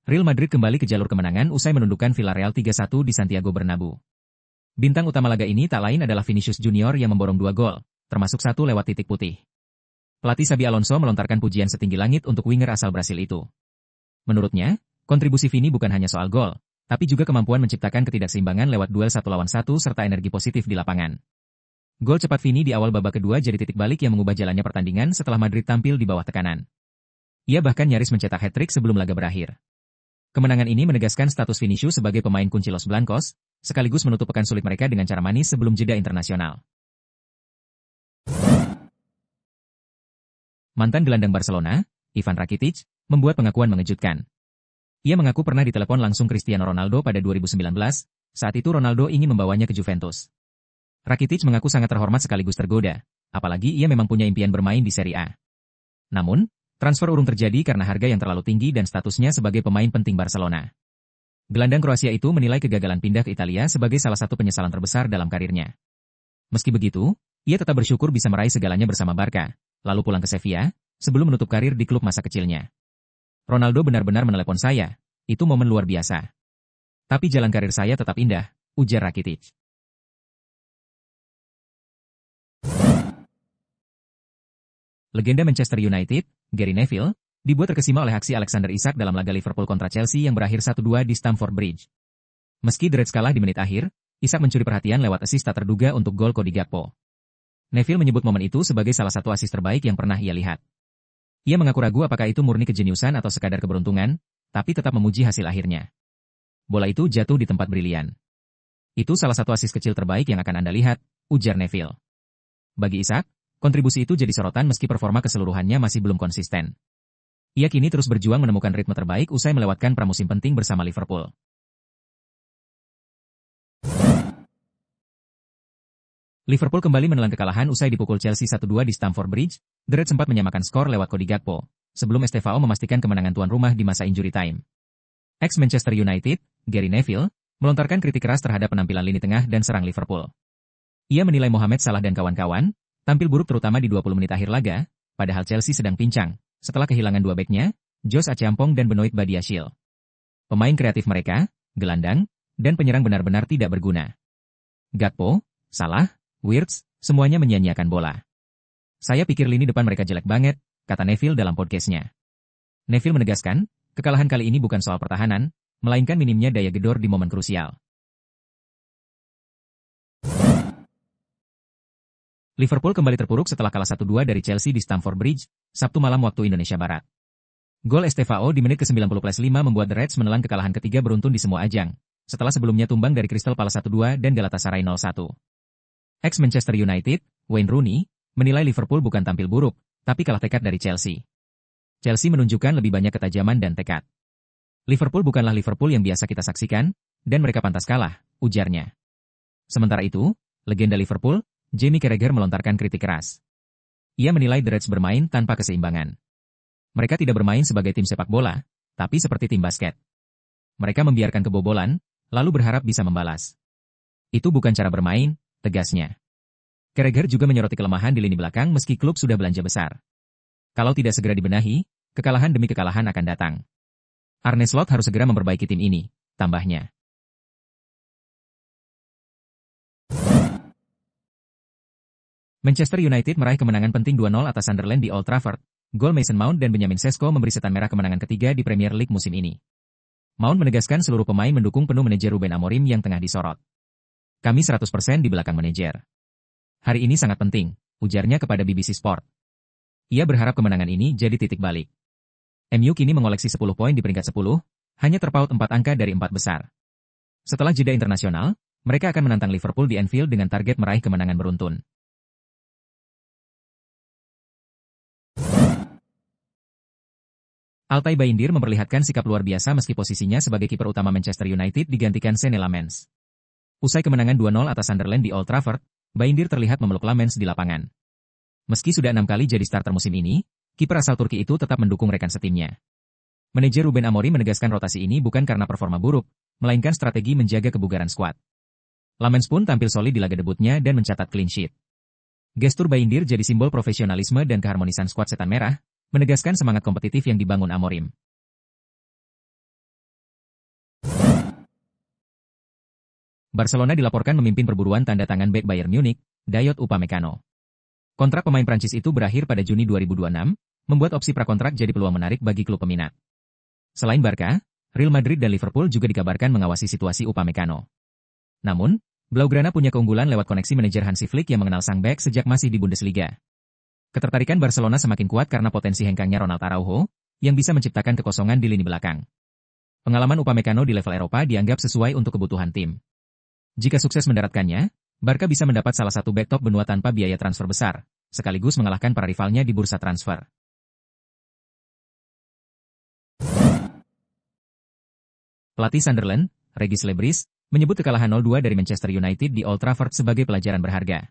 Real Madrid kembali ke jalur kemenangan usai menundukkan Villarreal 3-1 di Santiago Bernabeu. Bintang utama laga ini tak lain adalah Vinicius Junior yang memborong 2 gol, termasuk 1 lewat titik putih. Pelatih Xabi Alonso melontarkan pujian setinggi langit untuk winger asal Brasil itu. Menurutnya, kontribusi Vini bukan hanya soal gol, tapi juga kemampuan menciptakan ketidakseimbangan lewat duel 1 lawan 1 serta energi positif di lapangan. Gol cepat Vini di awal babak kedua jadi titik balik yang mengubah jalannya pertandingan setelah Madrid tampil di bawah tekanan. Ia bahkan nyaris mencetak hat-trick sebelum laga berakhir. Kemenangan ini menegaskan status Vinicius sebagai pemain kunci Los Blancos, sekaligus menutup pekan sulit mereka dengan cara manis sebelum jeda internasional. Mantan gelandang Barcelona, Ivan Rakitic, membuat pengakuan mengejutkan. Ia mengaku pernah ditelepon langsung Cristiano Ronaldo pada 2019, saat itu Ronaldo ingin membawanya ke Juventus. Rakitic mengaku sangat terhormat sekaligus tergoda, apalagi ia memang punya impian bermain di Serie A. Namun, transfer urung terjadi karena harga yang terlalu tinggi dan statusnya sebagai pemain penting Barcelona. Gelandang Kroasia itu menilai kegagalan pindah ke Italia sebagai salah satu penyesalan terbesar dalam karirnya. Meski begitu, ia tetap bersyukur bisa meraih segalanya bersama Barca, lalu pulang ke Sevilla, sebelum menutup karir di klub masa kecilnya. Ronaldo benar-benar menelepon saya, itu momen luar biasa. Tapi jalan karir saya tetap indah, ujar Rakitic. Legenda Manchester United, Gary Neville, dibuat terkesima oleh aksi Alexander Isak dalam laga Liverpool kontra Chelsea yang berakhir 1-2 di Stamford Bridge. Meski The Reds kalah di menit akhir, Isak mencuri perhatian lewat assist tak terduga untuk gol Cody Gakpo. Neville menyebut momen itu sebagai salah satu assist terbaik yang pernah ia lihat. Ia mengaku ragu apakah itu murni kejeniusan atau sekadar keberuntungan, tapi tetap memuji hasil akhirnya. Bola itu jatuh di tempat brilian. Itu salah satu assist kecil terbaik yang akan Anda lihat, ujar Neville. Bagi Isak, kontribusi itu jadi sorotan meski performa keseluruhannya masih belum konsisten. Ia kini terus berjuang menemukan ritme terbaik usai melewatkan pramusim penting bersama Liverpool. Liverpool kembali menelan kekalahan usai dipukul Chelsea 1-2 di Stamford Bridge. The Reds sempat menyamakan skor lewat Cody Gakpo, sebelum Estevao memastikan kemenangan tuan rumah di masa injury time. Ex-Manchester United, Gary Neville, melontarkan kritik keras terhadap penampilan lini tengah dan serang Liverpool. Ia menilai Mohamed Salah dan kawan-kawan tampil buruk terutama di 20 menit akhir laga, padahal Chelsea sedang pincang, setelah kehilangan 2 beknya, Josh Achampong dan Benoit Badiashile. Pemain kreatif mereka, gelandang, dan penyerang benar-benar tidak berguna. Gakpo, Salah, Wirtz, semuanya menyia-nyiakan bola. Saya pikir lini depan mereka jelek banget, kata Neville dalam podcastnya. Neville menegaskan, kekalahan kali ini bukan soal pertahanan, melainkan minimnya daya gedor di momen krusial. Liverpool kembali terpuruk setelah kalah 1-2 dari Chelsea di Stamford Bridge, Sabtu malam waktu Indonesia Barat. Gol Estevao di menit ke-90+5 membuat The Reds menelan kekalahan ketiga beruntun di semua ajang, setelah sebelumnya tumbang dari Crystal Palace 1-2 dan Galatasaray 0-1. Ex-Manchester United, Wayne Rooney, menilai Liverpool bukan tampil buruk, tapi kalah tekad dari Chelsea. Chelsea menunjukkan lebih banyak ketajaman dan tekad. Liverpool bukanlah Liverpool yang biasa kita saksikan, dan mereka pantas kalah, ujarnya. Sementara itu, legenda Liverpool, Jamie Carragher melontarkan kritik keras. Ia menilai The Reds bermain tanpa keseimbangan. Mereka tidak bermain sebagai tim sepak bola, tapi seperti tim basket. Mereka membiarkan kebobolan, lalu berharap bisa membalas. Itu bukan cara bermain, tegasnya. Carragher juga menyoroti kelemahan di lini belakang meski klub sudah belanja besar. Kalau tidak segera dibenahi, kekalahan demi kekalahan akan datang. Arne Slot harus segera memperbaiki tim ini, tambahnya. Manchester United meraih kemenangan penting 2-0 atas Sunderland di Old Trafford. Gol Mason Mount dan Benjamin Sesko memberi setan merah kemenangan ketiga di Premier League musim ini. Mount menegaskan seluruh pemain mendukung penuh manajer Ruben Amorim yang tengah disorot. Kami 100% di belakang manajer. Hari ini sangat penting, ujarnya kepada BBC Sport. Ia berharap kemenangan ini jadi titik balik. MU kini mengoleksi 10 poin di peringkat 10, hanya terpaut 4 angka dari 4 besar. Setelah jeda internasional, mereka akan menantang Liverpool di Anfield dengan target meraih kemenangan beruntun. Altay Bayindir memperlihatkan sikap luar biasa meski posisinya sebagai kiper utama Manchester United digantikan Senne Lammens. Usai kemenangan 2-0 atas Sunderland di Old Trafford, Bayindir terlihat memeluk Lammens di lapangan. Meski sudah 6 kali jadi starter musim ini, kiper asal Turki itu tetap mendukung rekan setimnya. Manajer Ruben Amorim menegaskan rotasi ini bukan karena performa buruk, melainkan strategi menjaga kebugaran skuad. Lammens pun tampil solid di laga debutnya dan mencatat clean sheet. Gestur Bayindir jadi simbol profesionalisme dan keharmonisan skuad setan merah, menegaskan semangat kompetitif yang dibangun Amorim. Barcelona dilaporkan memimpin perburuan tanda tangan bek Bayern Munich, Dayot Upamecano. Kontrak pemain Prancis itu berakhir pada Juni 2026, membuat opsi prakontrak jadi peluang menarik bagi klub peminat. Selain Barca, Real Madrid dan Liverpool juga dikabarkan mengawasi situasi Upamecano. Namun, Blaugrana punya keunggulan lewat koneksi manajer Hansi Flick yang mengenal sang bek sejak masih di Bundesliga. Ketertarikan Barcelona semakin kuat karena potensi hengkangnya Ronald Araujo, yang bisa menciptakan kekosongan di lini belakang. Pengalaman Upamecano di level Eropa dianggap sesuai untuk kebutuhan tim. Jika sukses mendaratkannya, Barca bisa mendapat salah satu bek top benua tanpa biaya transfer besar, sekaligus mengalahkan para rivalnya di bursa transfer. Pelatih Sunderland, Regis Lebris, menyebut kekalahan 0-2 dari Manchester United di Old Trafford sebagai pelajaran berharga.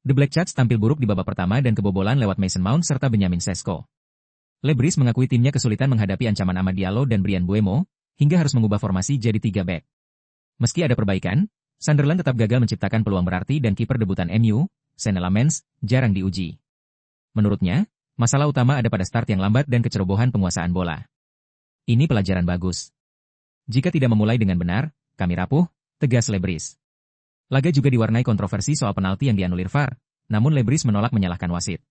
The Black Cats tampil buruk di babak pertama dan kebobolan lewat Mason Mount serta Benjamin Sesko. Lebris mengakui timnya kesulitan menghadapi ancaman Amad Diallo dan Bryan Mbeumo, hingga harus mengubah formasi jadi 3 bek. Meski ada perbaikan, Sunderland tetap gagal menciptakan peluang berarti dan kiper debutan MU, Sean Lamens, jarang diuji. Menurutnya, masalah utama ada pada start yang lambat dan kecerobohan penguasaan bola. Ini pelajaran bagus. Jika tidak memulai dengan benar, kami rapuh, tegas Lebris. Laga juga diwarnai kontroversi soal penalti yang dianulir VAR, namun Lebris menolak menyalahkan wasit.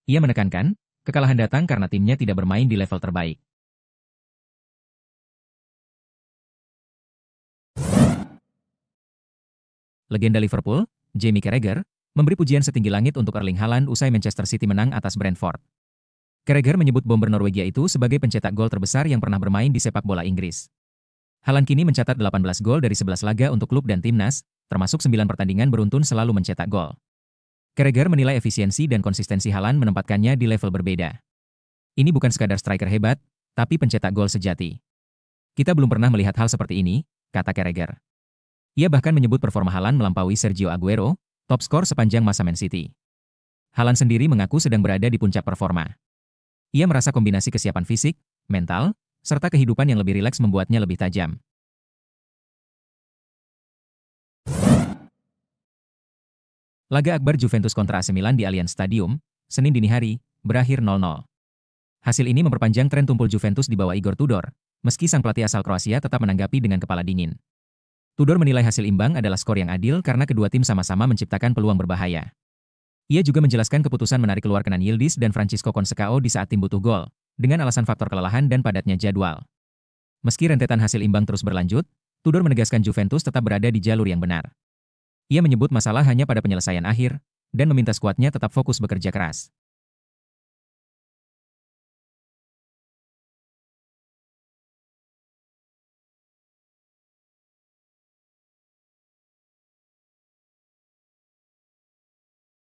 Ia menekankan, kekalahan datang karena timnya tidak bermain di level terbaik. Legenda Liverpool, Jamie Carragher, memberi pujian setinggi langit untuk Erling Haaland usai Manchester City menang atas Brentford. Carragher menyebut bomber Norwegia itu sebagai pencetak gol terbesar yang pernah bermain di sepak bola Inggris. Haaland kini mencatat 18 gol dari 11 laga untuk klub dan timnas, termasuk 9 pertandingan beruntun selalu mencetak gol. Carragher menilai efisiensi dan konsistensi Haaland menempatkannya di level berbeda. Ini bukan sekadar striker hebat, tapi pencetak gol sejati. Kita belum pernah melihat hal seperti ini, kata Carragher. Ia bahkan menyebut performa Haaland melampaui Sergio Aguero, top skor sepanjang masa Man City. Haaland sendiri mengaku sedang berada di puncak performa. Ia merasa kombinasi kesiapan fisik, mental, serta kehidupan yang lebih rileks membuatnya lebih tajam. Laga akbar Juventus kontra AC Milan di Allianz Stadium, Senin dini hari, berakhir 0-0. Hasil ini memperpanjang tren tumpul Juventus di bawah Igor Tudor, meski sang pelatih asal Kroasia tetap menanggapi dengan kepala dingin. Tudor menilai hasil imbang adalah skor yang adil karena kedua tim sama-sama menciptakan peluang berbahaya. Ia juga menjelaskan keputusan menarik keluar Kenan Yildiz dan Francisco Conceição di saat tim butuh gol, dengan alasan faktor kelelahan dan padatnya jadwal. Meski rentetan hasil imbang terus berlanjut, Tudor menegaskan Juventus tetap berada di jalur yang benar. Ia menyebut masalah hanya pada penyelesaian akhir, dan meminta skuadnya tetap fokus bekerja keras.